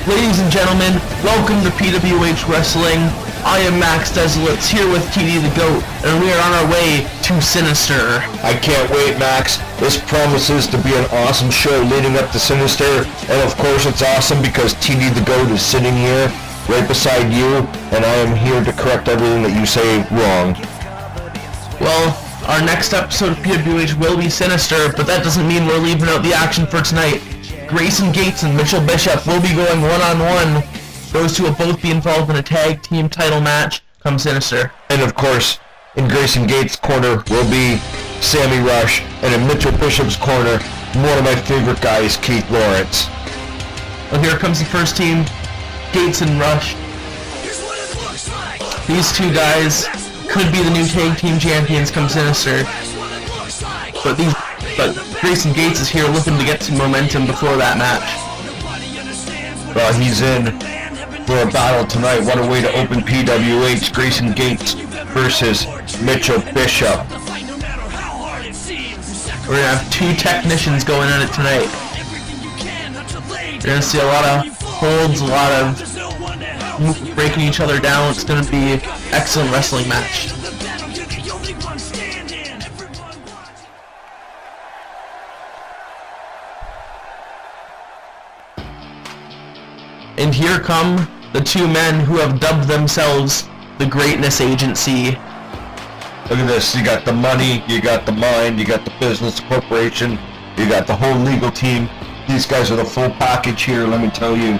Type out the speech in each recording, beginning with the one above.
Ladies and gentlemen, welcome to PWH Wrestling. I am Max Desolates here with TD the GOAT, and we are on our way to Sinister. I can't wait, Max. This promises to be an awesome show leading up to Sinister, and of course it's awesome because TD the GOAT is sitting here right beside you, and I am here to correct everything that you say wrong. Well, our next episode of PWH will be Sinister, but that doesn't mean we're leaving out the action for tonight. Grayson Gates and Mitchell Bishop will be going one-on-one. Those two will both be involved in a tag team title match come Sinister. And of course, in Grayson Gates' corner will be Sammy Rush, and in Mitchell Bishop's corner, one of my favorite guys, Keith Lawrence. Well, here comes the first team, Gates and Rush. These two guys could be the new tag team champions come Sinister. But Grayson Gates is here looking to get some momentum before that match. Well, he's in for a battle tonight. What a way to open PWH. Grayson Gates versus Mitchell Bishop. We're going to have two technicians going at it tonight. You're going to see a lot of holds, a lot of breaking each other down. It's going to be an excellent wrestling match. And here come the two men who have dubbed themselves the Greatness Agency. Look at this, you got the money, you got the mind, you got the business corporation, you got the whole legal team. These guys are the full package here, let me tell you.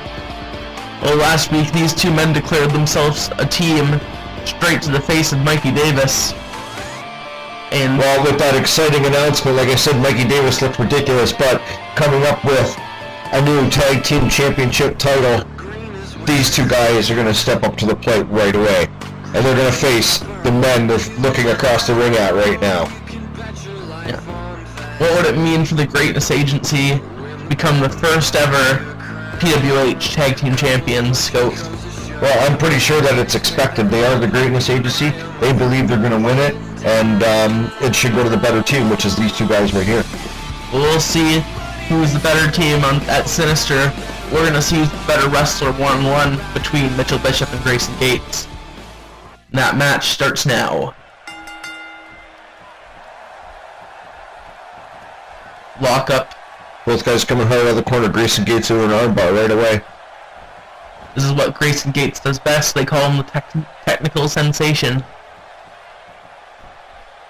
Well, last week these two men declared themselves a team straight to the face of Mikey Davis. And well, with that exciting announcement, like I said, Mikey Davis looked ridiculous, but coming up with a new tag team championship title, these two guys are going to step up to the plate right away. And they're going to face the men they're looking across the ring at right now. Yeah. What would it mean for the Greatness Agency to become the first ever PWH Tag Team Champions, Scope? Well, I'm pretty sure that it's expected. They are the Greatness Agency. They believe they're going to win it. And it should go to the better team, which is these two guys right here. Well, we'll see who's the better team at Sinister. We're going to see who's the better wrestler one-on-one between Mitchell Bishop and Grayson Gates. And that match starts now. Lock up. Both guys coming hard out of the corner. Grayson Gates into an armbar right away. This is what Grayson Gates does best. They call him the technical sensation.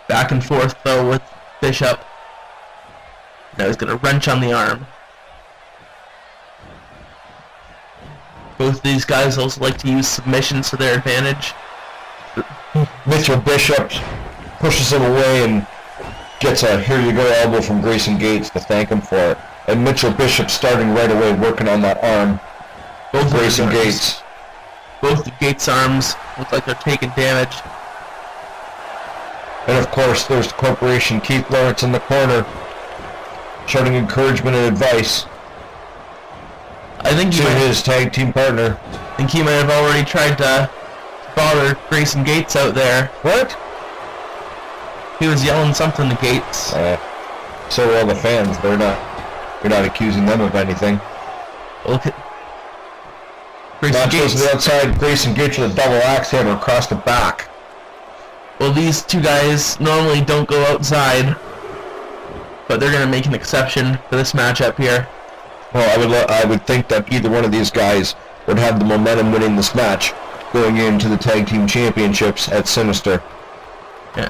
Back and forth, though, with Bishop. Now he's going to wrench on the arm. Both of these guys also like to use submissions to their advantage. Mitchell Bishop pushes him away and gets a here-you-go elbow from Grayson Gates to thank him for it. And Mitchell Bishop starting right away working on that arm. Both Grayson Gates. Both of Gates' arms look like they're taking damage. And of course, there's the corporation, Keith Lawrence in the corner, shouting encouragement and advice to his tag team partner. I think he might have already tried to bother Grayson Gates out there. What? He was yelling something to Gates. So are all the fans. You're not accusing them of anything. Look at Grayson Match goes Gates. to the outside. Grayson Gates with a double axe hammer across the back. Well, these two guys normally don't go outside, but they're going to make an exception for this matchup here. Well, I would think that either one of these guys would have the momentum winning this match going into the tag team championships at Sinister. Yeah.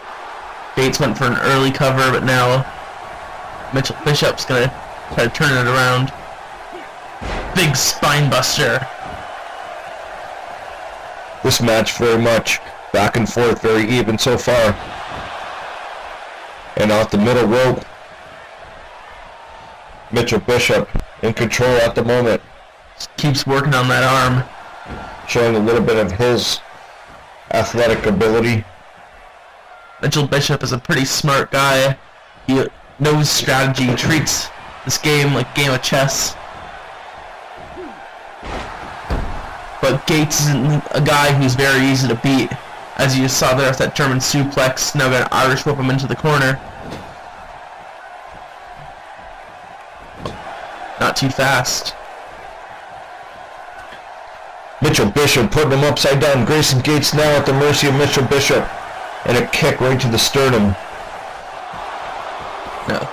Gates went for an early cover, but now Mitchell Bishop's going to try to turn it around. Big spine buster. This match very much back and forth, very even so far. And off the middle rope, Mitchell Bishop in control at the moment. Keeps working on that arm. Showing a little bit of his athletic ability. Mitchell Bishop is a pretty smart guy. He knows strategy. He treats this game like a game of chess. But Gates isn't a guy who's very easy to beat. As you saw there with that German suplex, now going to Irish whip him into the corner. Not too fast. Mitchell Bishop putting him upside down. Grayson Gates now at the mercy of Mitchell Bishop. And a kick right to the sternum. No.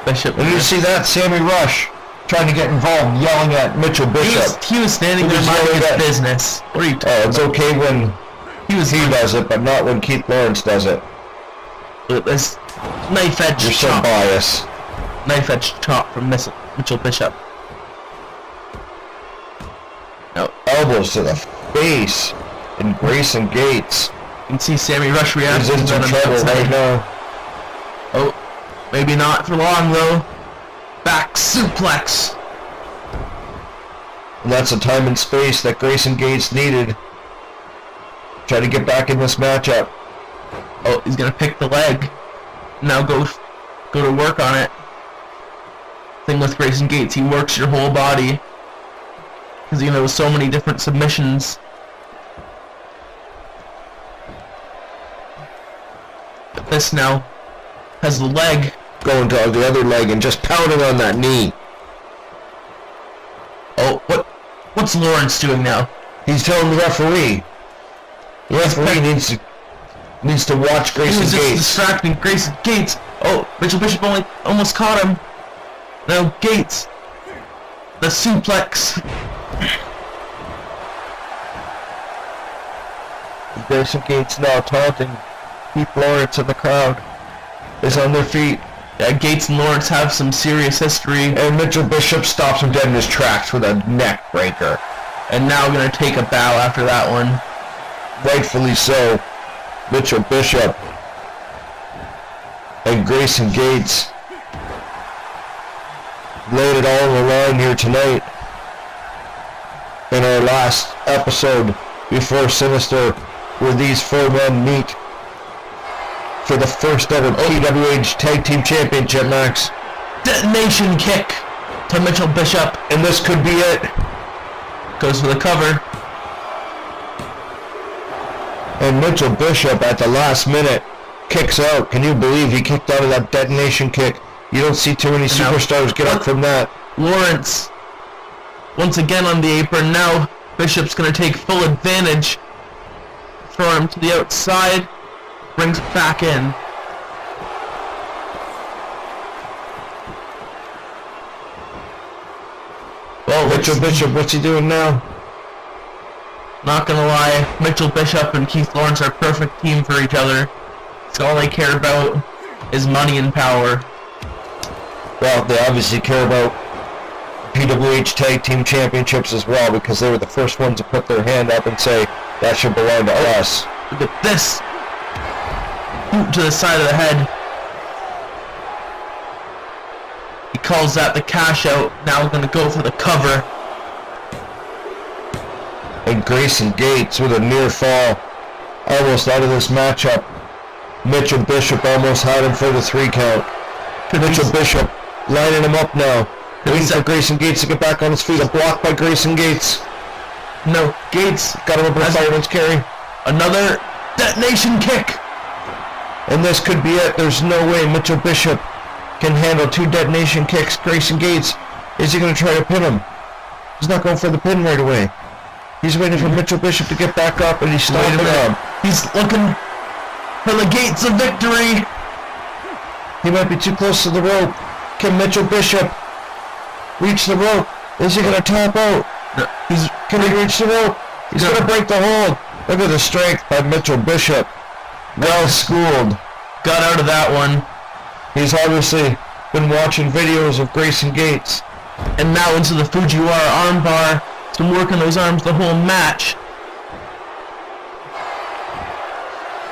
Bishop. And you see that? Sammy Rush trying to get involved, yelling at Mitchell Bishop. He was standing there minding his business. What are you talking about? It's okay when he does it, but not when Keith Lawrence does it. This knife edge You're so chop. biased. Knife edge chop from Mitchell Bishop. No. Elbows to the face. And Grayson Gates. You can see Sammy Rush reacting. He's in some trouble right now. Oh, maybe not for long though. Back suplex. And that's the time and space that Grayson Gates needed. Try to get back in this matchup. Oh, he's gonna pick the leg. Now go to work on it. Thing with Grayson Gates, he works your whole body. Because you know so many different submissions. But this now has the leg. Going to the other leg and just pounding on that knee. Oh, what's Lawrence doing now? He's telling the referee. The referee needs to watch Grayson He was just Gates. distracting Grayson Gates. Oh, Mitchell Bishop almost caught him. Now Gates. The suplex. Grayson Gates now taunting Keith Lawrence in the crowd. Is on their feet. Yeah, Gates and Lawrence have some serious history. And Mitchell Bishop stops him dead in his tracks with a neck breaker. And now gonna take a bow after that one. Rightfully so. Mitchell Bishop and Grayson Gates laid it all on the line here tonight in our last episode before Sinister, where these four men meet for the first ever PWH Tag Team Championship, Max. Detonation kick to Mitchell Bishop. And this could be it. Goes for the cover. And Mitchell Bishop at the last minute kicks out. Can you believe he kicked out of that detonation kick? You don't see too many superstars get up from that. Lawrence once again on the apron. Now Bishop's gonna take full advantage. Throw him to the outside. Brings it back in. Well, Mitchell Bishop, what's he doing now? Not gonna lie, Mitchell Bishop and Keith Lawrence are a perfect team for each other. So all they care about is money and power. Well, they obviously care about PWH Tag Team Championships as well, because they were the first ones to put their hand up and say, that should belong to us. Look at this. Boot to the side of the head. He calls that the cash out. Now we're gonna go for the cover. And Grayson Gates with a near fall. Almost out of this matchup. Mitchell Bishop almost had him for the 3 count. Mitchell Bishop lining him up now. Waiting for Grayson Gates to get back on his feet. A block by Grayson Gates. No, Gates Got him up in a fireman's carry. another detonation kick. And this could be it. There's no way Mitchell Bishop can handle 2 detonation kicks. Grayson Gates, is he going to try to pin him? He's not going for the pin right away. He's waiting for Mitchell Bishop to get back up, and he's stopping him. He's looking for the gates of victory. He might be too close to the rope. Can Mitchell Bishop reach the rope? Is he going to tap out? No, Can he reach the rope? He's going to break the hold. Look at the strength by Mitchell Bishop. Well schooled. got out of that one. He's obviously been watching videos of Grayson Gates. And now into the Fujiwara armbar. He's been working those arms the whole match.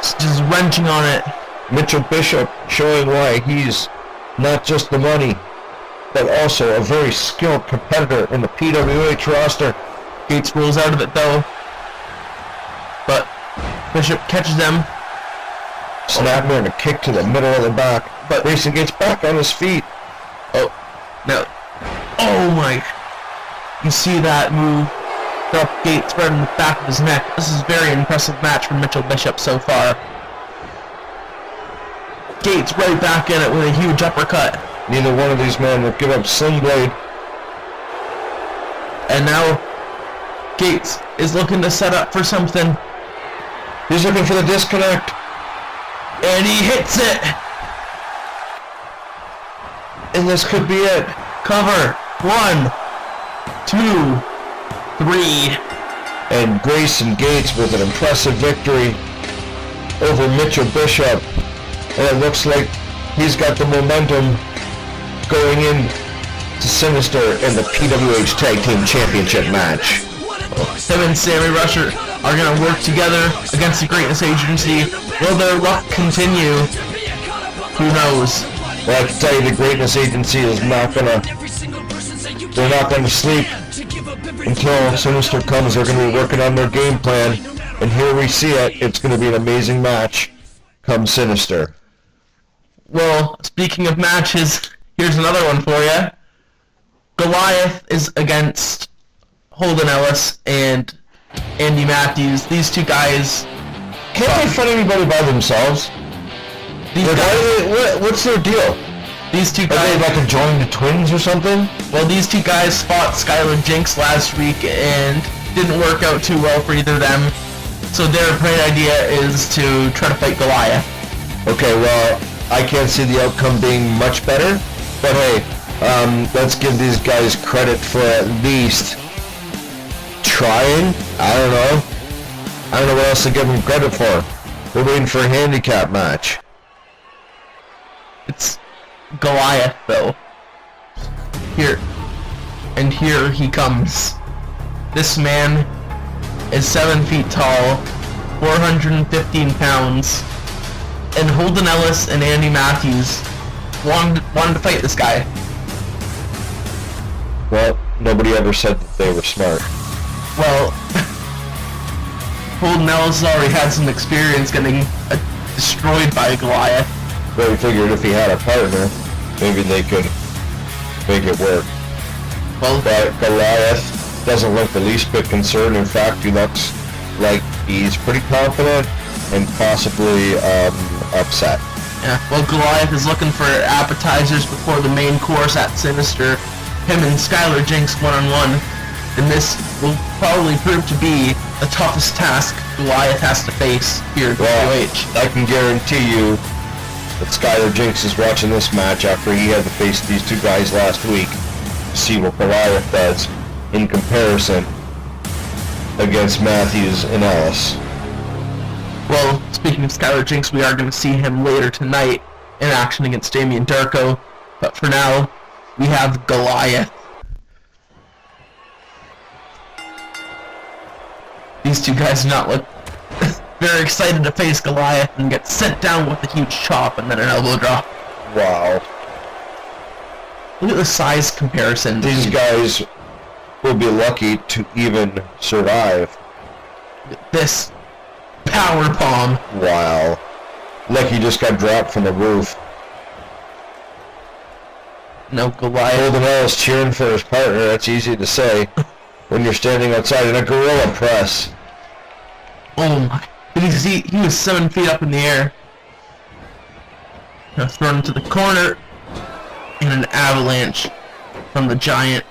Just wrenching on it. Mitchell Bishop showing why he's not just the money, but also a very skilled competitor in the PWH roster. Gates rolls out of it though. But Bishop catches them. Snapper and a kick to the middle of the back. But Grayson Gates back on his feet. Oh, now. Oh my. You see that move. Drop Gates right in the back of his neck. This is a very impressive match from Mitchell Bishop so far. Gates right back in it with a huge uppercut. Neither one of these men will give up Sling Blade. And now Gates is looking to set up for something. He's looking for the disconnect. And he hits it. And this could be it. Cover. 1, 2, 3. And Grayson Gates with an impressive victory over Mitchell Bishop. And it looks like he's got the momentum going in to Sinister in the PWH Tag Team Championship match. Him and Sammy Rusher are going to work together against the Greatness Agency. Will their luck continue? Who knows? Well, I can tell you the Greatness Agency is not gonna... They're not gonna sleep until Sinister comes. They're gonna be working on their game plan. And here we see it. It's gonna be an amazing match come Sinister. Well, speaking of matches, here's another one for you. Goliath is against Holden Ellis and Andy Matthews. These two guys... Can't they fight anybody by themselves? What's their deal? These two guys... Are they like a joined twins or something? Well, these two guys fought Skylar Jinx last week and didn't work out too well for either of them. So their great idea is to try to fight Goliath. Okay, well, I can't see the outcome being much better. But hey, let's give these guys credit for at least trying. I don't know what else to give them credit for. We're waiting for a handicap match. It's Goliath, though. Here he comes. This man is 7 feet tall, 415 pounds, and Holden Ellis and Andy Matthews wanted to fight this guy. Well, nobody ever said that they were smart. Well, Holden Ellis has already had some experience getting destroyed by Goliath. But we figured if he had a partner, maybe they could make it work. Well, but Goliath doesn't look the least bit concerned. In fact, he looks like he's pretty confident and possibly upset. Yeah, well, Goliath is looking for appetizers before the main course at Sinister. Him and Skylar Jinx one-on-one. And this will probably prove to be the toughest task Goliath has to face here at PWH. I can guarantee you that Skylar Jinx is watching this match after he had to face these two guys last week to see what Goliath does in comparison against Matthews and Ellis. Well, speaking of Skylar Jinx, we are going to see him later tonight in action against Damien Darko. But for now, we have Goliath. These two guys do not look very excited to face Goliath and get sent down with a huge chop and then an elbow drop. Wow. Look at the size comparison. These guys will be lucky to even survive. This power palm. Wow. Like he just got dropped from the roof. No, Goliath. Holden Ellis cheering for his partner, that's easy to say when you're standing outside in a gorilla press. Oh my. He was 7 feet up in the air. Now thrown into the corner in an avalanche from the giant.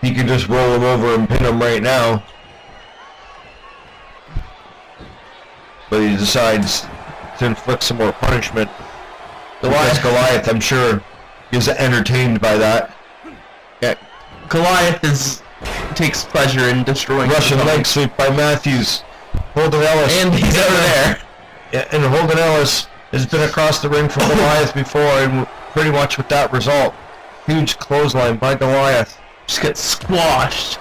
He could just roll him over and pin him right now. But he decides to inflict some more punishment. Goliath, I'm sure, is entertained by that. Yeah, Goliath takes pleasure in destroying Russian leg sweep by Matthews. Holden Ellis. And he's over there. Yeah, and Holden Ellis has been across the ring from Goliath before, and pretty much with that result. Huge clothesline by Goliath. Just gets squashed.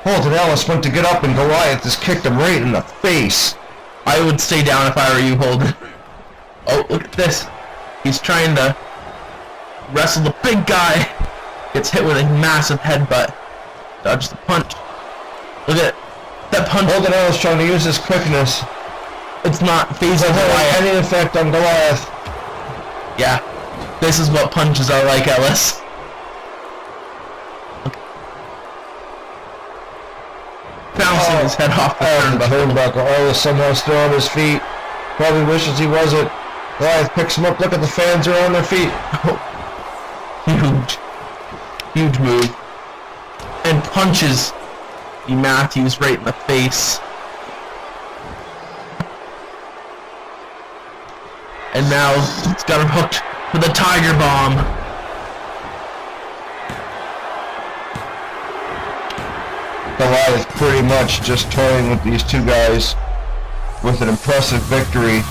Holden Ellis went to get up, and Goliath just kicked him right in the face. I would stay down if I were you, Holden. Oh, look at this. He's trying to wrestle the big guy. Gets hit with a massive headbutt. Dodges the punch. Look at that punch. Holden Ellis trying to use his quickness. It's not phasing Goliath. Any effect on Goliath. Yeah. This is what punches are like, Ellis. Bouncing his head off the turnbuckle. Ellis somehow still on his feet. Probably wishes he wasn't. Goliath picks him up. Look at the fans are on their feet. Huge move. And punches Matthews right in the face. And now he's got him hooked for the Tiger Bomb. Goliath pretty much just toying with these two guys with an impressive victory.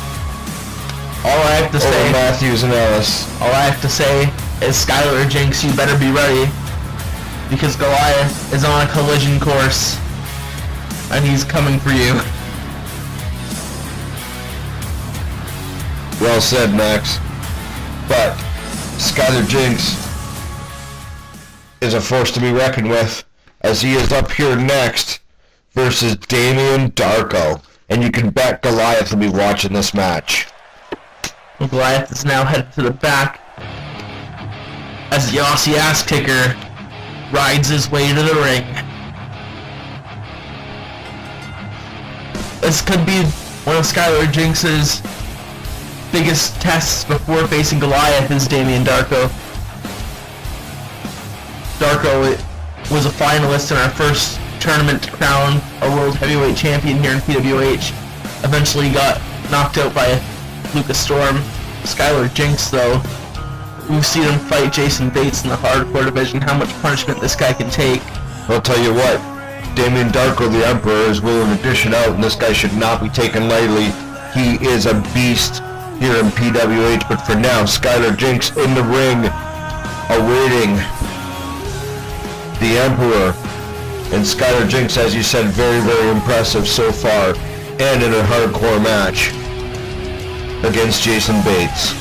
All I have to say, over Matthews and Ellis. all I have to say is Skylar Jinx, you better be ready, because Goliath is on a collision course, and he's coming for you. Well said, Max. But Skylar Jinx is a force to be reckoned with, as he is up here next versus Damien Darko. And you can bet Goliath will be watching this match. Goliath is now headed to the back as the Aussie ass kicker rides his way to the ring. This could be one of Skylar Jinx's biggest tests before facing Goliath is Damien Darko. Darko was a finalist in our first tournament to crown a world heavyweight champion here in PWH. Eventually got knocked out by Lucas Storm. Skylar Jinx, though, we've seen him fight Jason Bates in the hardcore division. How much punishment this guy can take. I'll tell you what, Damien Darko, the Emperor, is willing to dish it out, and this guy should not be taken lightly. He is a beast here in PWH, but for now, Skylar Jinx in the ring, awaiting the Emperor. And Skylar Jinx, as you said, very, very impressive so far, and in a hardcore match against Jason Bates.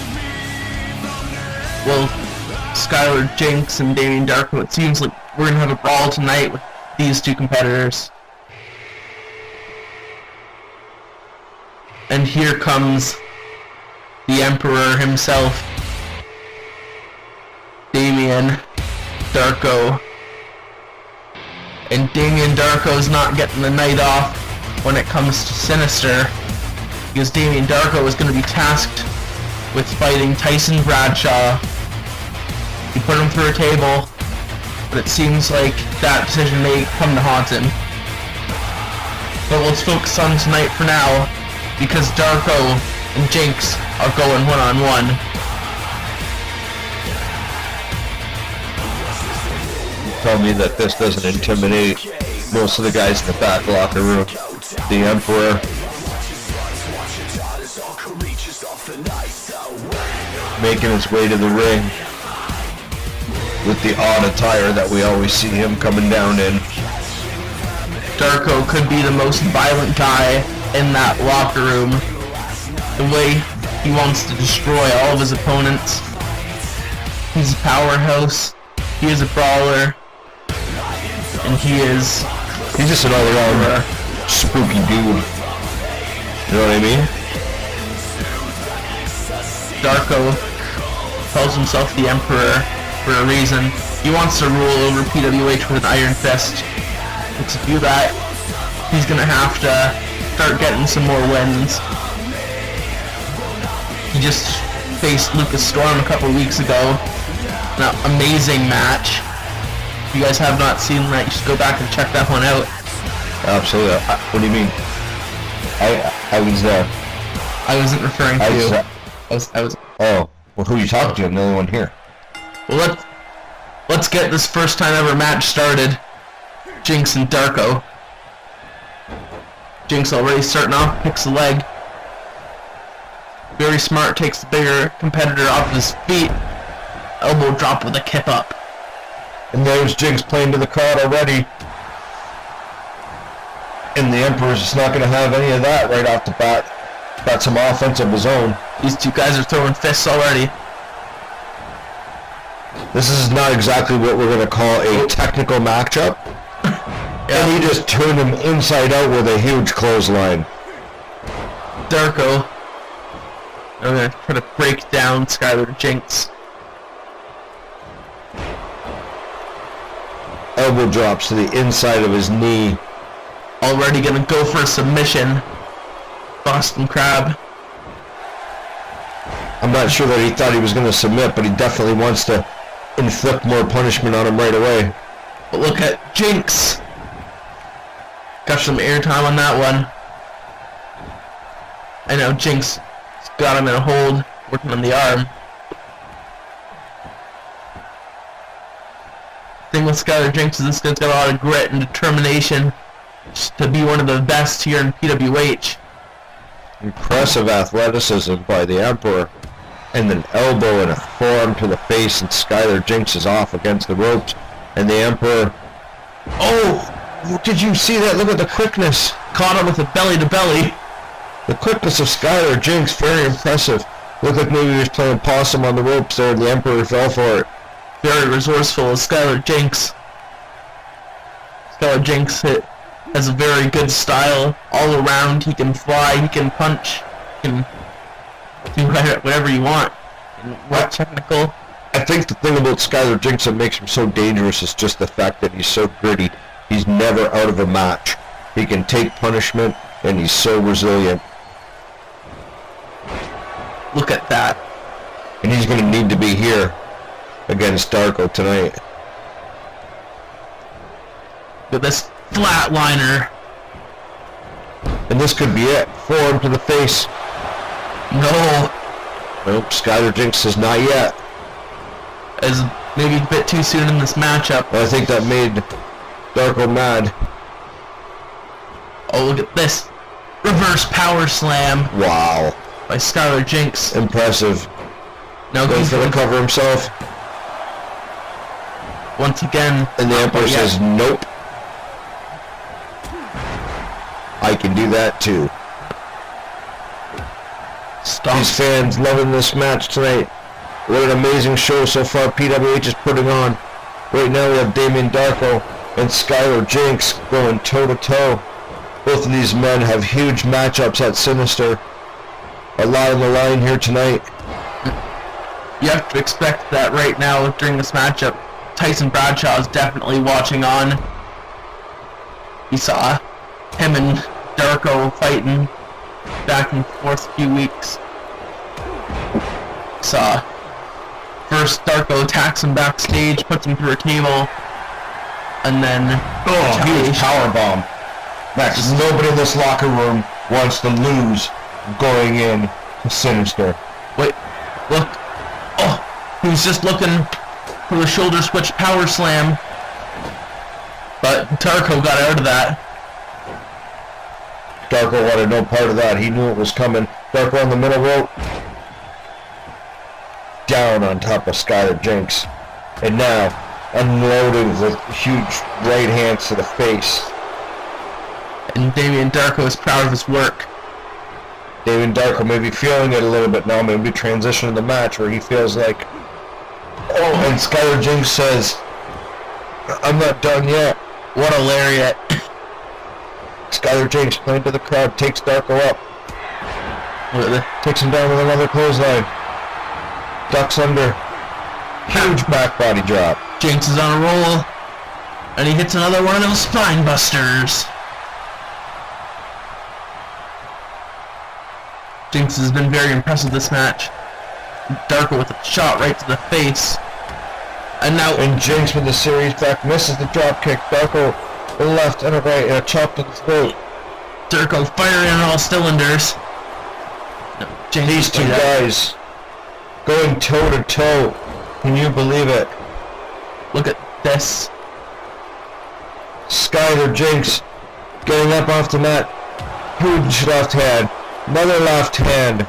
Well, Skylar Jinx and Damien Darko, it seems like we're going to have a brawl tonight with these two competitors. And here comes the Emperor himself, Damien Darko. And Damien Darko's not getting the night off when it comes to Sinister, because Damien Darko is going to be tasked with fighting Tyson Bradshaw. He put him through a table, but it seems like that decision may come to haunt him. But let's focus on tonight for now, because Darko and Jinx are going one-on-one. Tell me that this doesn't intimidate most of the guys in the back locker room. The Emperor making his way to the ring with the odd attire that we always see him coming down in. Darko could be the most violent guy in that locker room. The way he wants to destroy all of his opponents. He's a powerhouse. He is a brawler. And he's just an all-around spooky dude. You know what I mean? Darko calls himself the Emperor for a reason. He wants to rule over PWH with an iron fist. And to do that, he's gonna have to start getting some more wins. He just faced Lucas Storm a couple weeks ago. An amazing match. If you guys have not seen that, you should go back and check that one out. Absolutely. What do you mean? I was there. I wasn't referring to you. I was. Oh, well, who are you talking to? I'm the only one here. Well, let's get this first time ever match started. Jinx and Darko. Jinx already starting off, picks the leg. Very smart, takes the bigger competitor off his feet. Elbow drop with a kip up. And there's Jinx playing to the crowd already. And the Emperor's just not going to have any of that right off the bat. Got some offense of his own. These two guys are throwing fists already. This is not exactly what we're going to call a technical matchup. Yeah. And he just turned him inside out with a huge clothesline. Darko. I'm going to try to break down Skylar Jinx. Elbow drops to the inside of his knee. Already going to go for a submission. Boston Crab. I'm not sure that he thought he was going to submit, but he definitely wants to inflict more punishment on him right away. But look at Jinx. got some airtime on that one. I know Jinx got him in a hold, working on the arm. The thing with Skylar Jinx is this guy's got a lot of grit and determination to be one of the best here in PWH. Impressive athleticism by the Emperor. And an elbow and a forearm to the face, and Skylar Jinx is off against the ropes. And the Emperor... Oh! Did you see that? Look at the quickness. Caught him with a belly-to-belly. The quickness of Skylar Jinx, very impressive. Looked like maybe he was playing possum on the ropes there, and the Emperor fell for it. Very resourceful is Skylar Jinx. Skylar Jinx has a very good style all around. He can fly, he can punch, he can do whatever you want. What technical? I think the thing about Skylar Jinx that makes him so dangerous is just the fact that he's so gritty. He's never out of a match. He can take punishment, and he's so resilient. Look at that. And he's going to need to be here against Darko tonight. Look at this flatliner. And this could be it. Forearm to the face. No. Nope, Skylar Jinx says not yet. As maybe a bit too soon in this matchup. I think that made Darko mad. Oh, look at this. Reverse power slam. Wow. By Skylar Jinx. Impressive. Now Goes for the cover himself. Once again. And the Emperor says, nope. I can do that too. Stop. These fans loving this match tonight. What an amazing show so far PWH is putting on. Right now we have Damien Darko and Skylar Jinx going toe-to-toe. Both of these men have huge matchups at Sinister. A lot on the line here tonight. You have to expect that right now during this matchup. Tyson Bradshaw is definitely watching on. You saw him and Darko fighting back and forth a few weeks. Saw first Darko attacks him backstage, puts him through a table, and then huge powerbomb. Max, nobody in this locker room wants to lose going in to Sinister. Wait, look. Oh, he was just looking for the shoulder switch power slam, but Darko got out of that. Darko wanted no part of that. He knew it was coming. Darko on the middle rope. Down on top of Skylar Jinx. And now, unloading with huge right hands to the face. And Damien Darko is proud of his work. Damien Darko may be feeling it a little bit now. Maybe transitioning the match where he feels like... Oh, and Skylar Jinx says, I'm not done yet. What a lariat. Skylar Jinx playing to the crowd, takes Darko up. Takes him down with another clothesline. Ducks under. Huge back body drop. Jinx is on a roll. And he hits another one of those spine busters. Jinx has been very impressive this match. Darko with a shot right to the face. And now... And Jinx with the series back misses the drop kick. Darko a left and a right and a chop to the throat. Darko firing on all cylinders. No, these two guys going toe to toe. Can you believe it? Look at this. Skylar Jinx getting up off the mat. Huge left hand. Another left hand.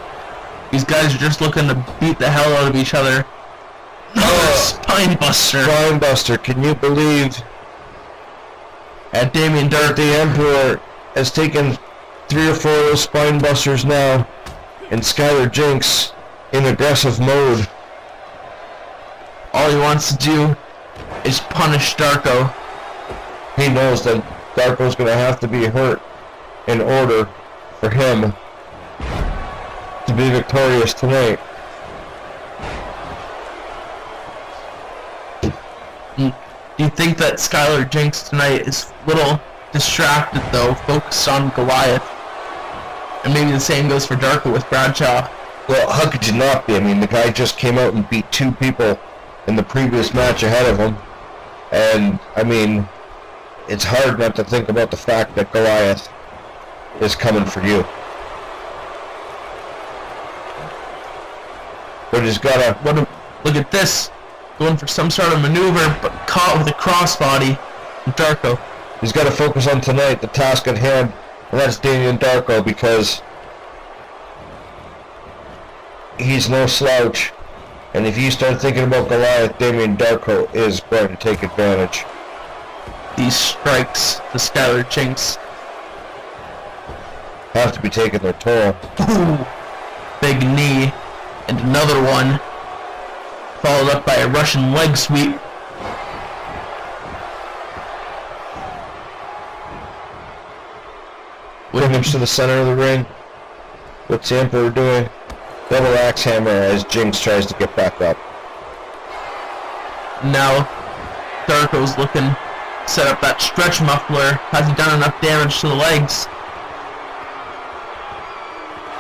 These guys are just looking to beat the hell out of each other. Spine buster. Spine buster. Can you believe? At Damien Darko, the Emperor has taken 3 or 4 of those spine busters now, and Skylar Jinx in aggressive mode. All he wants to do is punish Darko. He knows that Darko's going to have to be hurt in order for him to be victorious tonight. Do you think that Skylar Jinx tonight is a little distracted though, focused on Goliath? And maybe the same goes for Darko with Bradshaw. Well, how could you not be? I mean, the guy just came out and beat 2 people in the previous match ahead of him. And, I mean, it's hard not to think about the fact that Goliath is coming for you. But he's gotta... Look at this. Going for some sort of maneuver, but caught with a crossbody from Darko. He's got to focus on tonight, the task at hand, and that's Damien Darko, because he's no slouch. And if you start thinking about Goliath, Damien Darko is going to take advantage. These strikes to Skylar Jinx Have to be taking their toll. Ooh, big knee, and another one, followed up by a Russian leg sweep. Bring him to the center of the ring. What's the Emperor doing? Double axe hammer as Jinx tries to get back up. Now, Darko's looking to set up that stretch muffler. Hasn't done enough damage to the legs.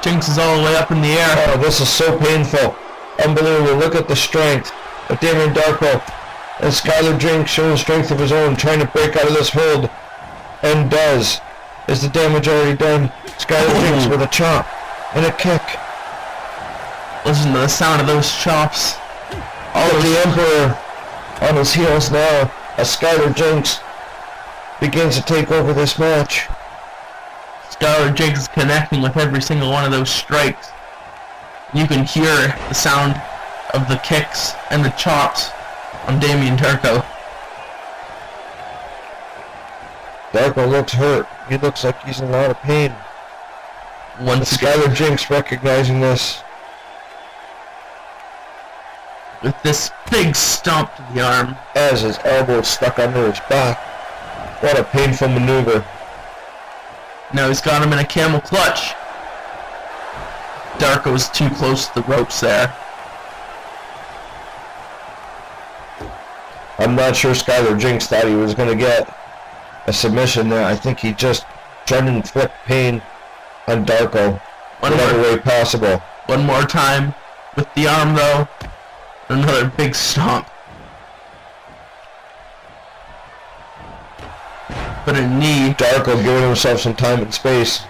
Jinx is all the way up in the air. Oh, this is so painful. Unbelievable. Look at the strength of Damien Darko. And Skylar Jinx showing strength of his own, trying to break out of this hold. And does. Is the damage already done? Skylar Jinx with a chop and a kick. Listen to the sound of those chops. All of the Emperor on his heels now as Skylar Jinx begins to take over this match. Skylar Jinx is connecting with every single one of those strikes. You can hear the sound of the kicks and the chops on Damien Darko. Darko looks hurt. He looks like he's in a lot of pain. Once Skylar Jinx recognizing this. with this big stomp to the arm. As his elbow stuck under his back. What a painful maneuver. Now he's got him in a camel clutch. Darko's too close to the ropes there. I'm not sure Skylar Jinx thought he was going to get a submission there. I think he just tried to inflict pain on Darko whatever way possible. One more time with the arm though. Another big stomp. But a knee. Darko giving himself some time and space.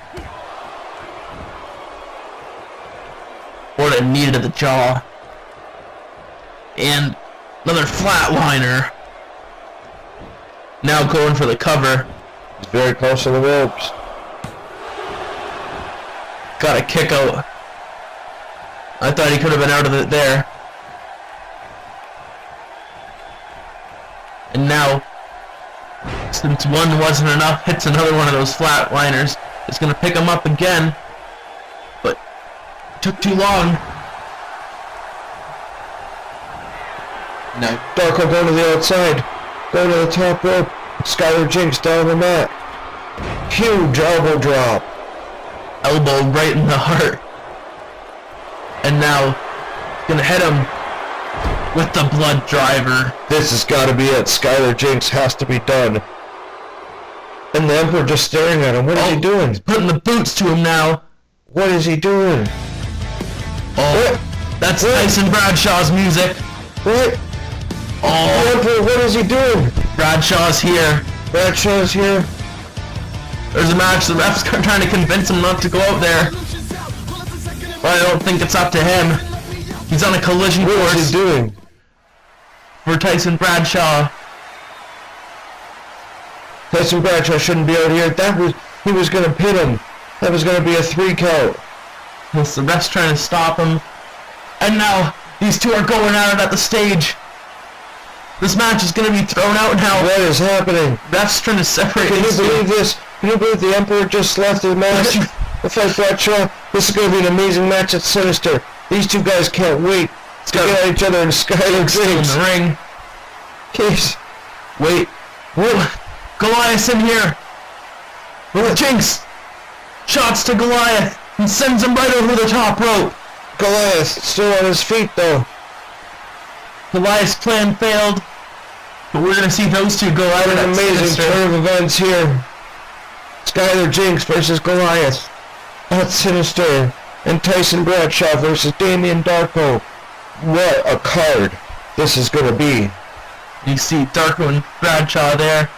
What a knee to the jaw. And another flatliner. Now going for the cover. He's very close to the ropes. Got a kick out. I thought he could have been out of it there. And now, since one wasn't enough, hits another one of those flatliners. It's going to pick him up again. But took too long. Now Darko going to the outside. Going to the top rope. Skylar Jinx down the mat. Huge elbow drop. Elbow right in the heart. And now, gonna hit him with the blood driver. This has got to be it. Skylar Jinx has to be done. And the Emperor just staring at him. What is he doing? He's putting the boots to him now. What is he doing? Oh, that's Tyson Bradshaw's music. What? Oh, The Emperor, what is he doing? Bradshaw's here. Bradshaw's here. There's a match. The ref's trying to convince him not to go out there. But I don't think it's up to him. He's on a collision What course is he doing? for Tyson Bradshaw. Tyson Bradshaw shouldn't be out here. He was going to pin him. That was going to be a 3 count. Yes, the ref's trying to stop him. And now, these two are going at it at the stage. This match is going to be thrown out now. What is happening? Ref's trying to separate Can you these two. believe this? Can you believe the Emperor just left the match? With Bradshaw? This is going to be an amazing match at Sinister. These two guys can't wait to get at each other in Skylar Still in Jinx. the ring. Jeez. Wait. What? Goliath's in here. With Jinx. Shots to Goliath. And sends him right over the top rope. Goliath still on his feet though. Goliath's plan failed. But we're going to see those two go at it An at amazing Sinister. turn of events here. Skylar Jinx versus Goliath at Sinister. And Tyson Bradshaw versus Damien Darko. What a card this is going to be. You see Darko and Bradshaw there.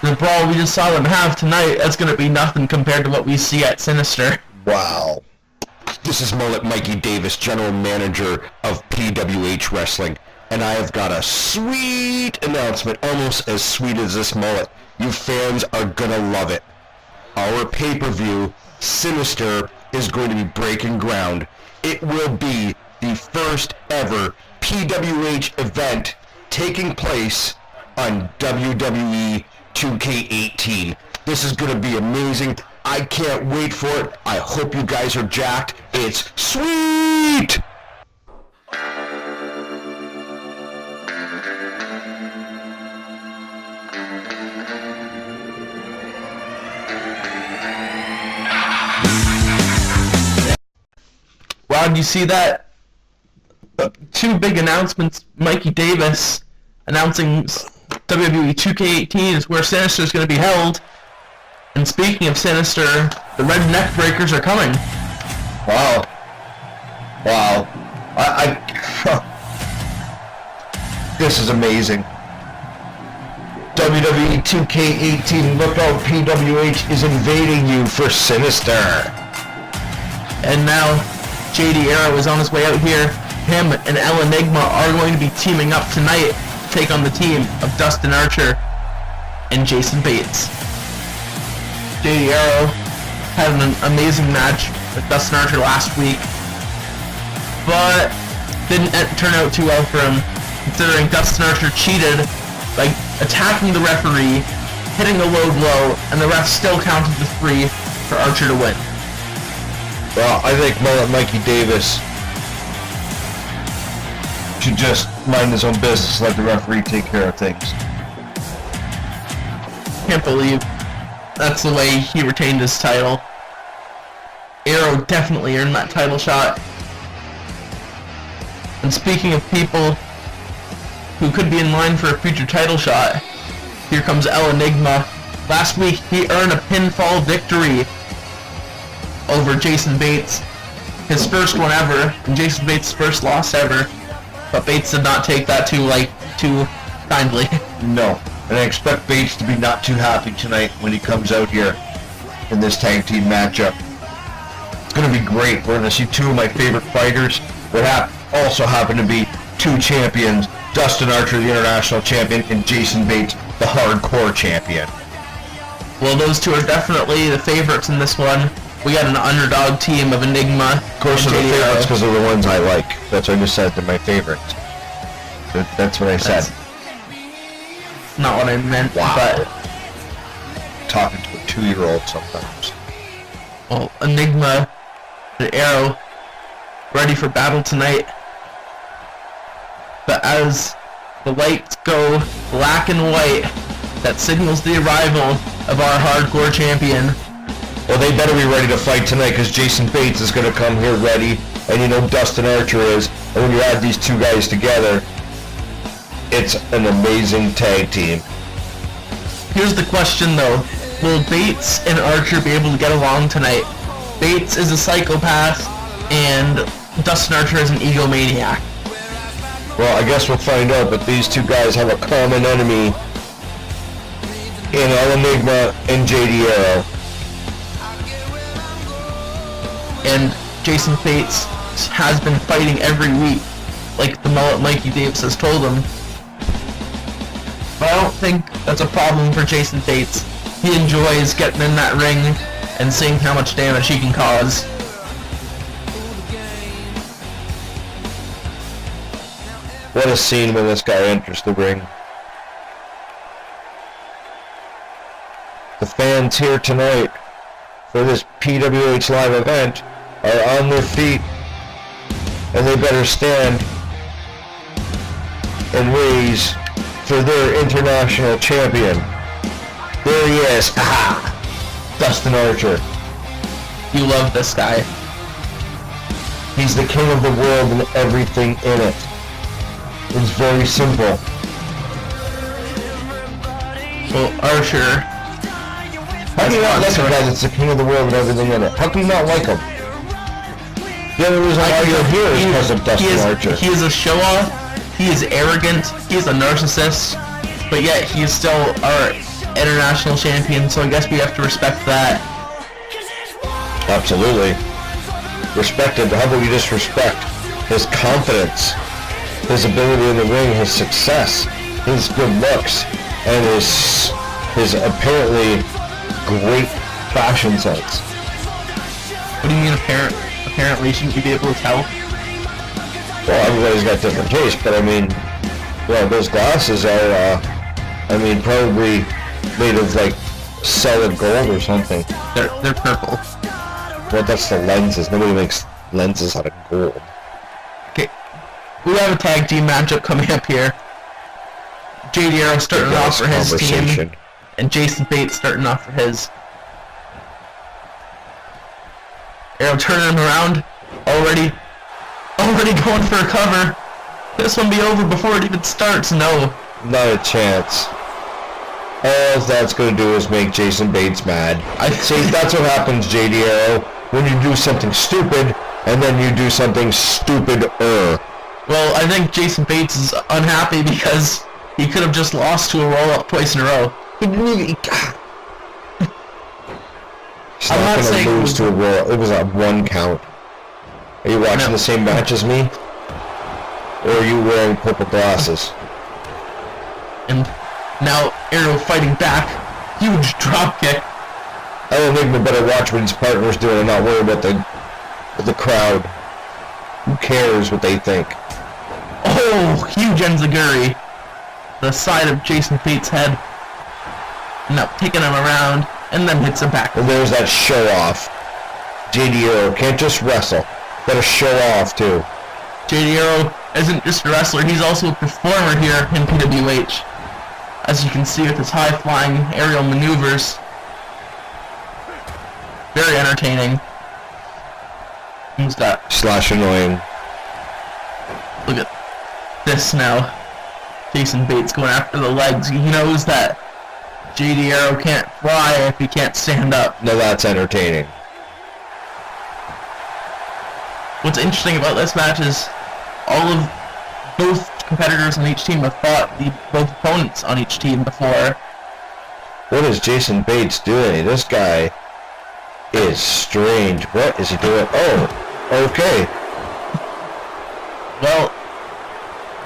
The brawl we just saw them have tonight, that's going to be nothing compared to what we see at Sinister. Wow. This is Mullet Mikey Davis, General Manager of PWH Wrestling, and I have got a sweet announcement, almost as sweet as this mullet. You fans are gonna love it. Our pay-per-view, Sinister, is going to be breaking ground. It will be the first ever PWH event taking place on WWE 2K18. This is going to be amazing. I can't wait for it. I hope you guys are jacked. It's sweet! Wow, did you see that? Two big announcements. Mikey Davis announcing WWE 2K18 is where Sinister is going to be held. And speaking of Sinister, the Red Neck Breakers are coming. Wow. Wow. This is amazing. WWE 2K18, look out, PWH is invading you for Sinister. And now, JD Arrow is on his way out here. Him and El Enigma are going to be teaming up tonight to take on the team of Dustin Archer and Jason Bates. JD Arrow had an amazing match with Dustin Archer last week, but didn't turn out too well for him, considering Dustin Archer cheated by attacking the referee, hitting a low blow, and the ref still counted the 3 for Archer to win. Well, I think Mullet Mikey Davis should just mind his own business, let the referee take care of things. Can't believe that's the way he retained his title. Arrow definitely earned that title shot. And speaking of people who could be in line for a future title shot, here comes El Enigma. Last week he earned a pinfall victory over Jason Bates. His first one ever, and Jason Bates' first loss ever. But Bates did not take that too kindly. No, and I expect Bates to be not too happy tonight when he comes out here in this tag team matchup. It's going to be great. We're going to see two of my favorite fighters that also happen to be two champions, Dustin Archer, the international champion, and Jason Bates, the hardcore champion. Well, those two are definitely the favorites in this one. We got an underdog team of Enigma. Of course, they're the favorites because they're the ones I like. That's what I just said. They're my favorites. That's what I said. That's not what I meant. Wow. But talking to a 2-year-old sometimes. Well, Enigma and Arrow ready for battle tonight. But as the lights go black and white, that signals the arrival of our hardcore champion. Well, they better be ready to fight tonight because Jason Bates is going to come here ready, and you know Dustin Archer is. And when you add these two guys together, it's an amazing tag team. Here's the question though. Will Bates and Archer be able to get along tonight? Bates is a psychopath, and Dustin Archer is an egomaniac. Well, I guess we'll find out, but these two guys have a common enemy in El Enigma and JD Arrow. And Jason Bates has been fighting every week, like the Mullet Mikey Davis has told him. But I don't think that's a problem for Jason Bates. He enjoys getting in that ring and seeing how much damage he can cause. What a scene when this guy enters the ring. The fans here tonight for this PWH live event are on their feet, and they better stand and raise for their international champion. There he is. Aha! Dustin Archer. You love this guy. He's the king of the world and everything in it. It's very simple. Well, Archer... How can you not like a guy that's the king of the world and everything in it? How can you not like him? The only reason why you're here is because of Dustin Archer. He is a show-off, he is arrogant, he is a narcissist, but yet he is still our international champion, so I guess we have to respect that. Absolutely. Respect it. How about you just respect his confidence, his ability in the ring, his success, his good looks, and his apparently great fashion sense. What do you mean apparently shouldn't you be able to tell? Well, everybody's got different tastes, but I mean, well, those glasses are, probably made of like solid gold or something. They're purple. Well, that's the lenses. Nobody makes lenses out of gold. Okay, we have a tag team matchup coming up here. JD Arrow starting off for his team, and Jason Bates starting off for his. Arrow turning him around, already going for a cover. This one be over before it even starts. No, not a chance. All that's going to do is make Jason Bates mad. I see. That's what happens, JD Arrow, when you do something stupid and then you do something stupider. Well, I think Jason Bates is unhappy because he could have just lost to a roll-up twice in a row. He's not going to lose to a roll. It was a 1 count. Are you watching the same match as me? Or are you wearing purple glasses? And now Arrow fighting back. Huge drop kick. I don't think we better watch what his partner's doing and not worry about the crowd. Who cares what they think? Oh, huge enziguri. The side of Jason Bates' head. Now taking him around, and then hits him back. And there's that show off. JD Arrow can't just wrestle. Gotta show off too. JD Arrow isn't just a wrestler, he's also a performer here in PWH. As you can see with his high-flying aerial maneuvers. Very entertaining. Who's that? Slash annoying. Look at this now. Jason Bates going after the legs. He knows that JD Arrow can't fly if he can't stand up. No, that's entertaining. What's interesting about this match is both competitors on each team have fought both opponents on each team before. What is Jason Bates doing? This guy is strange. What is he doing? Oh, okay. Well,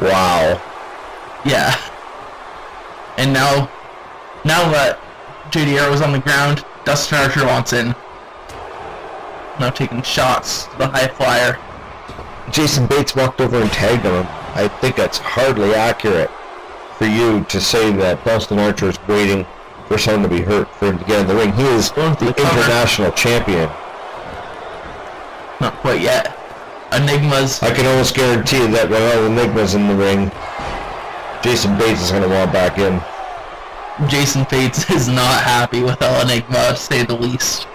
wow. Yeah. And now that JD Arrow's on the ground, Dustin Archer wants in. Now taking shots to the high flyer. Jason Bates walked over and tagged him. I think that's hardly accurate for you to say that Dustin Archer is waiting for someone to be hurt for him to get in the ring. He is the international champion. Not quite yet. Enigma's... I can almost guarantee that when all Enigma's in the ring, Jason Bates is going to want back in. Jason Bates is not happy with El Enigma, to say the least.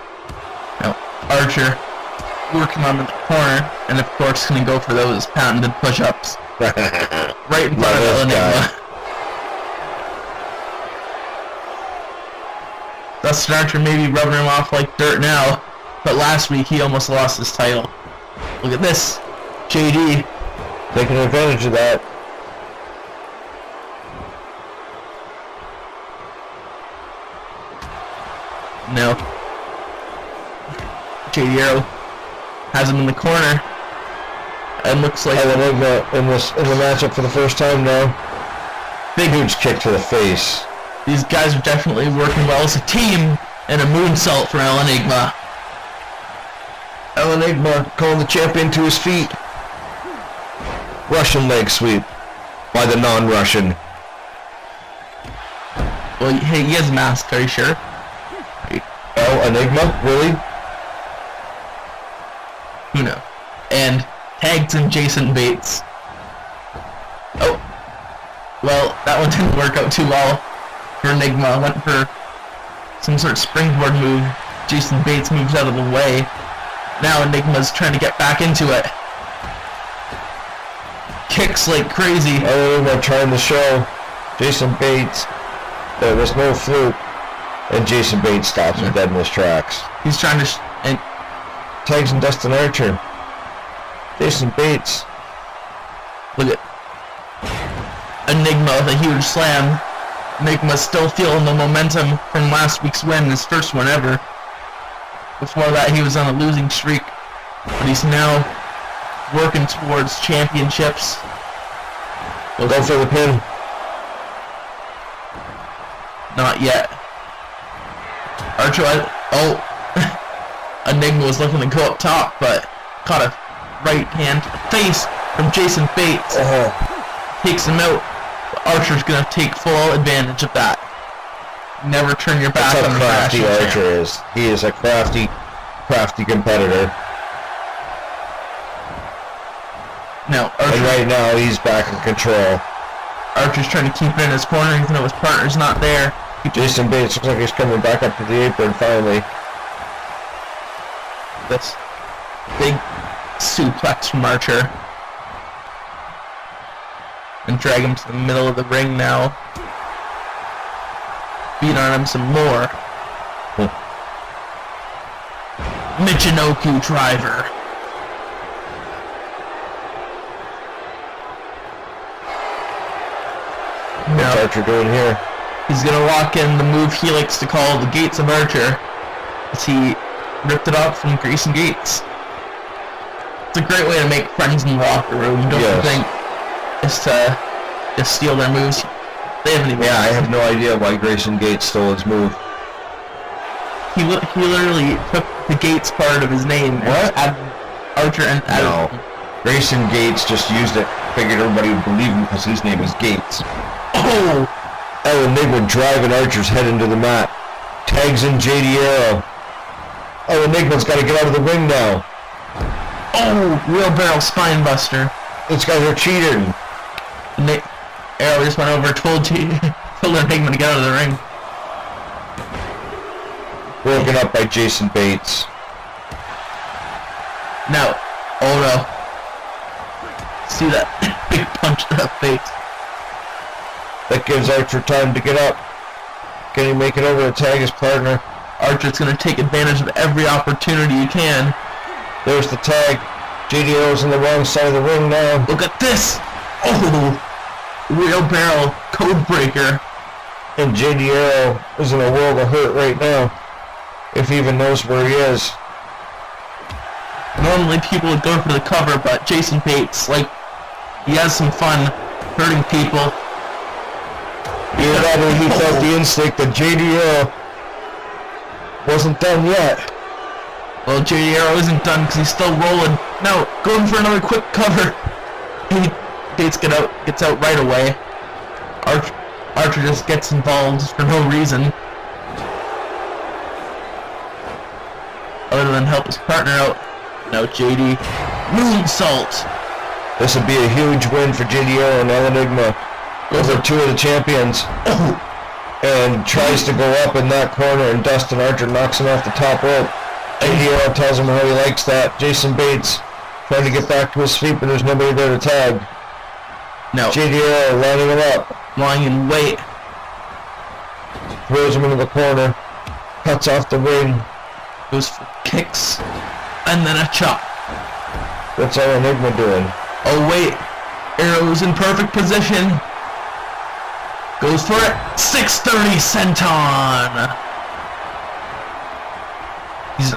Now, Archer working on the corner, and of course going to go for those patented push-ups. Right in front of El Enigma. Dustin Archer may be rubbing him off like dirt now, but last week he almost lost his title. Look at this. JD. Taking advantage of that. No. JD Arrow has him in the corner. And looks like El Enigma in the matchup for the first time now. Big huge kick to the face. These guys are definitely working well as a team, and a moonsault for El Enigma. El Enigma calling the champion to his feet. Russian leg sweep by the non-Russian. Well, hey, he has a mask, are you sure? El Enigma? Really? Who knows? And tags in Jason Bates. Oh. Well, that one didn't work out too well for Enigma. Went for some sort of springboard move. Jason Bates moves out of the way. Now Enigma's trying to get back into it. Kicks like crazy. El Enigma trying to show Jason Bates there was no fluke. And Jason Bates stops him dead in his tracks. He's trying to... and tags in Dustin Archer. Jason Bates. Look at Enigma with a huge slam. Enigma's still feeling the momentum from last week's win, his first one ever. Before that, he was on a losing streak, but he's now working towards championships. Go for the pin. Not yet. Archer, Enigma was looking to go up top, but caught a right hand to the face from Jason Bates. Takes him out. Archer's gonna take full advantage of that. Never turn your back on the crafty Archer is. He is a crafty competitor. Now, Archer, and right now he's back in control. Archer's trying to keep it in his corner even though his partner's not there. Jason Bates looks like he's coming back up to the apron finally. This big suplex from Archer. And drag him to the middle of the ring now. Beat on him some more. Michinoku driver. What's Archer doing here? He's gonna lock in the move he likes to call the Gates of Archer, as he ripped it off from Grayson Gates. It's a great way to make friends in the locker room, don't you think? Is to just steal their moves. They haven't even. Yeah, I have no idea why Grayson Gates stole his move. He literally took the Gates part of his name. What? And added Archer and no. Grayson Gates just used it. Figured everybody would believe him because his name is Gates. Oh! El Enigma driving Archer's head into the mat. Tags in JD Arrow. El Enigma's got to get out of the ring now. Oh! Wheelbarrow spinebuster. These guys are cheating. Arrow just went over, told Enigma to get out of the ring. Broken up by Jason Bates. Now, oh no. See that big punch to the face. That gives Archer time to get up. Can he make it over to tag his partner? Archer's going to take advantage of every opportunity he can. There's the tag. JD Arrow's on the wrong side of the ring now. Look at this! Oh! Wheelbarrow code breaker. And JD Arrow is in a world of hurt right now. If he even knows where he is. Normally people would go for the cover, but Jason Bates, like, he has some fun hurting people. Either that or he felt the instinct that JD Arrow wasn't done yet. Well, JD Arrow isn't done because he's still rolling. No, going for another quick cover. Bates gets out right away. Archer just gets involved for no reason. Other than help his partner out. Now JD. Moonsault! This would be a huge win for JD Arrow and El Enigma. Those are two of the champions. And tries to go up in that corner, and Dustin Archer knocks him off the top rope. JD Arrow tells him how he likes that. Jason Bates trying to get back to his feet, but there's nobody there to tag. No. JD Arrow lining him up. Lying in wait. Throws him into the corner. Cuts off the ring. Goes for kicks. And then a chop. What's El Enigma doing? Oh wait. Arrow's in perfect position. Goes for it. 630 senton. He's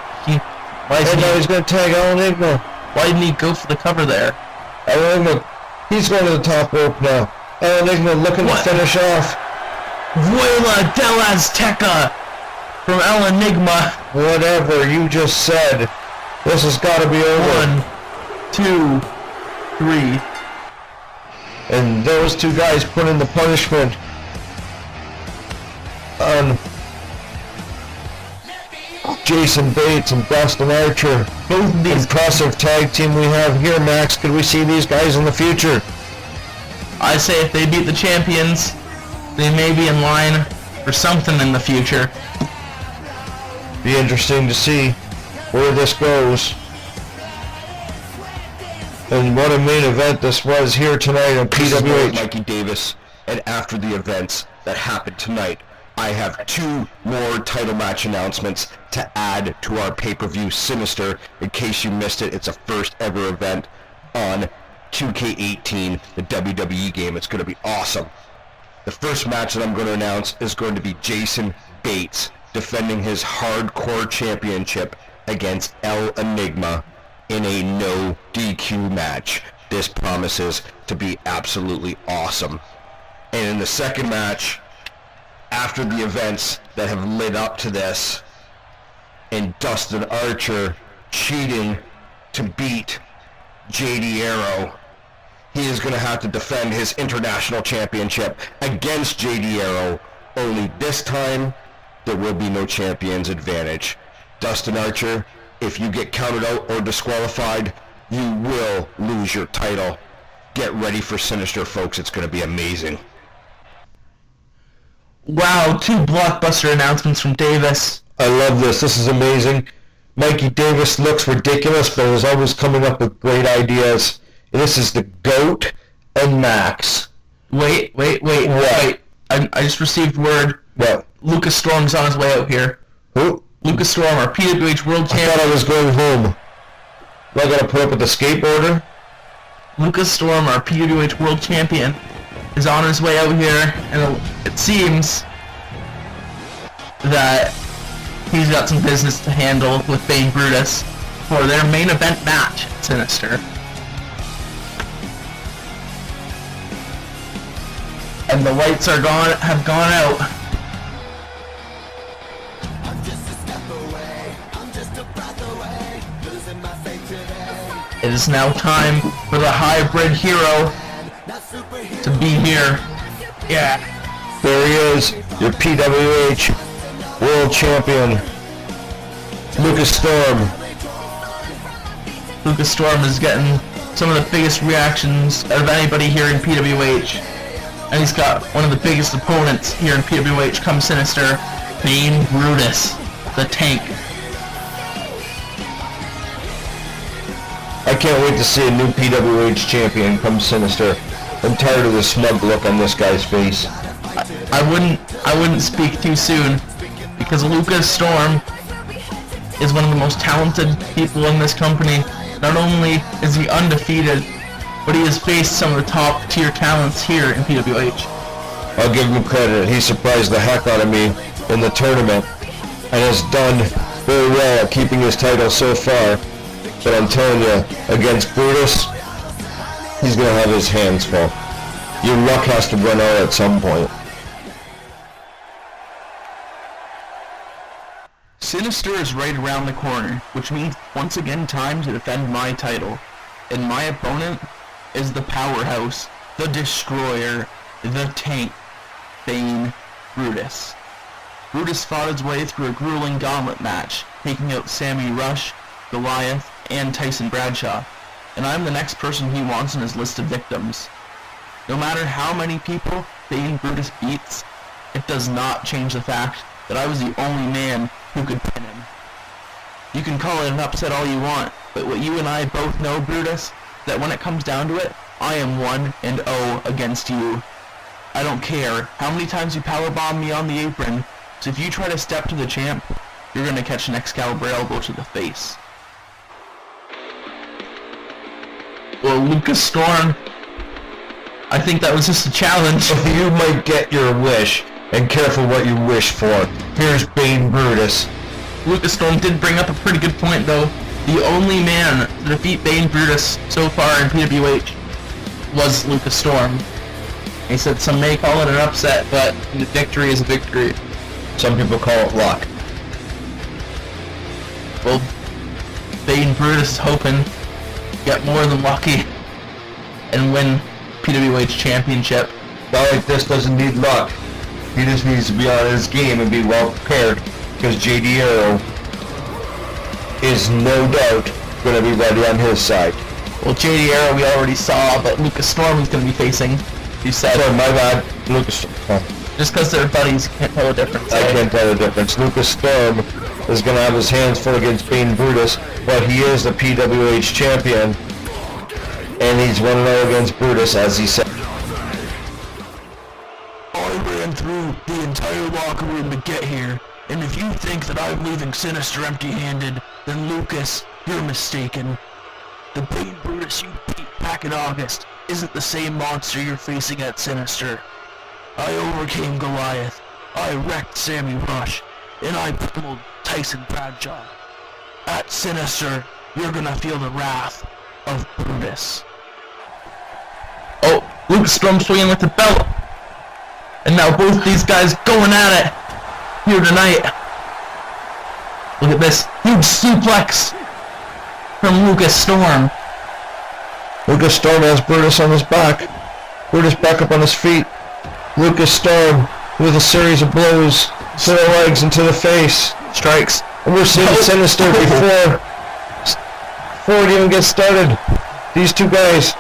going to tag El Enigma. Why didn't he go for the cover there? El Enigma, he's going to the top rope now. El Enigma looking to finish off. Vuela del Azteca from El Enigma. Whatever you just said. This has got to be over. 1, 2, 3. And those two guys put in the punishment on Jason Bates and Dustin Archer. Both of these impressive tag team we have here, Max. Could we see these guys in the future? I say if they beat the champions, they may be in line for something in the future. Be interesting to see where this goes. And what a main event this was here tonight on PWH. Mikey Davis, and after the events that happened tonight, I have 2 more title match announcements to add to our pay-per-view Sinister. In case you missed it, it's a first ever event on 2K18, the WWE game. It's going to be awesome. The first match that I'm going to announce is going to be Jason Bates defending his hardcore championship against El Enigma in a no DQ match. This promises to be absolutely awesome. And in the second match, after the events that have led up to this, and Dustin Archer cheating to beat JD Arrow, he is going to have to defend his international championship against JD Arrow, only this time there will be no champion's advantage. Dustin Archer, if you get counted out or disqualified, you will lose your title. Get ready for Sinister, folks. It's going to be amazing. Wow, 2 blockbuster announcements from Davis. I love this. This is amazing. Mikey Davis looks ridiculous, but is always coming up with great ideas. And this is the GOAT and Max. Wait. I just received word. What? Lucas Storm's on his way out here. Who? Lucas Storm, our PWH World I Champion. thought I was going home. Do I gotta put up with the skateboarder? Lucas Storm, our PWH World Champion, is on his way out here, and it seems that he's got some business to handle with Bane Brutus for their main event match, Sinister. And the lights have gone out. It is now time for the hybrid hero to be here. Yeah. There he is, your PWH World Champion, Lucas Storm. Lucas Storm is getting some of the biggest reactions out of anybody here in PWH. And he's got one of the biggest opponents here in PWH come Sinister, Bane Brutus, the Tank. I can't wait to see a new PWH champion come Sinister. I'm tired of the smug look on this guy's face. I wouldn't speak too soon, because Lucas Storm is one of the most talented people in this company. Not only is he undefeated, but he has faced some of the top tier talents here in PWH. I'll give him credit. He surprised the heck out of me in the tournament and has done very well at keeping his title so far. But I'm telling you, against Brutus, he's going to have his hands full. Your luck has to run out at some point. Sinister is right around the corner, which means once again time to defend my title. And my opponent is the powerhouse, the destroyer, the Tank, Bane Brutus. Brutus fought his way through a grueling gauntlet match, taking out Sammy Rush, Goliath, and Tyson Bradshaw, and I'm the next person he wants on his list of victims. No matter how many people Bane Brutus beats, it does not change the fact that I was the only man who could pin him. You can call it an upset all you want, but what you and I both know, Brutus, that when it comes down to it, I am 1-0 against you. I don't care how many times you powerbomb me on the apron, so if you try to step to the champ, you're gonna catch an Excalibur elbow to the face. Well, Lucas Storm, I think that was just a challenge. You might get your wish, and careful what you wish for. Here's Bane Brutus. Lucas Storm did bring up a pretty good point, though. The only man to defeat Bane Brutus so far in PWH was Lucas Storm. He said some may call it an upset, but the victory is a victory. Some people call it luck. Well, Bane Brutus is hoping to get more than lucky and win PWH Championship. A guy like this doesn't need luck. He just needs to be on his game and be well prepared, because JD Arrow is no doubt going to be ready on his side. Well, JD Arrow we already saw, but Lucas Storm is going to be facing, you said. Sorry, my bad. Lucas. Just because they're buddies, can't tell the difference. I can't tell the difference. Lucas Storm is going to have his hands full against Bane Brutus, but he is the PWH champion, and he's 1-0 against Brutus, as he said. I ran through the entire locker room to get here, and if you think that I'm leaving Sinister empty-handed, then Lucas, you're mistaken. The Bane Brutus you beat back in August isn't the same monster you're facing at Sinister. I overcame Goliath. I wrecked Sammy Rush. And I pummeled Tyson Bradshaw. At Sinister, you're gonna feel the wrath of Brutus. Oh, Luke Storm swinging with the belt. And now both these guys going at it here tonight. Look at this huge suplex from Lucas Storm. Lucas Storm has Brutus on his back. Brutus back up on his feet. Lucas Storm with a series of blows to the legs and to the face. Strikes. And we're seeing Sinister before it even gets started. These two guys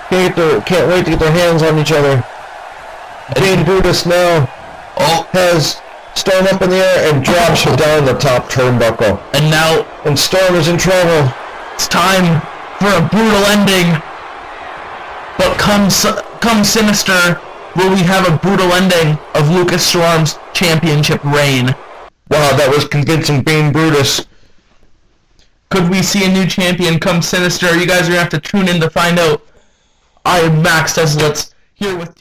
can't wait to get their hands on each other. Bane Brutus now has Storm up in the air and drops him down the top turnbuckle. And Storm is in trouble. it's time for a brutal ending. But come Sinister, will we have a brutal ending of Lucas Storm's championship reign? Wow, that was convincing, Bane Brutus. Could we see a new champion come Sinister? You guys are going to have to tune in to find out. I am Max Deslitz, here with